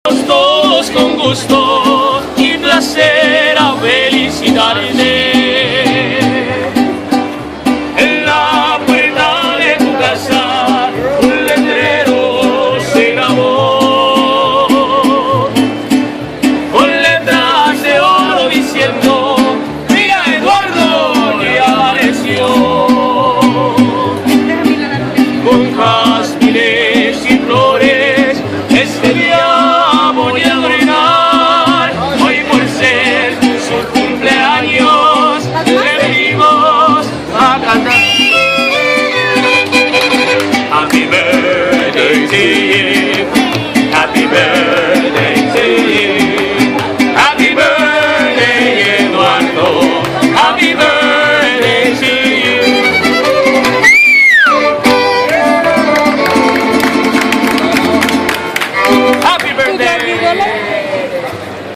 Todos con gusto y placer a felicitarte. En la puerta de tu casa un letrero se grabó con letras de oro diciendo: mira, Eduardo ya apareció. Con jazmines y flores este día voy a adornar. Hoy por ser su cumpleaños le venimos a cantar. Happy birthday to you, happy birthday to you, happy birthday Eduardo, happy birthday to you. Happy birthday.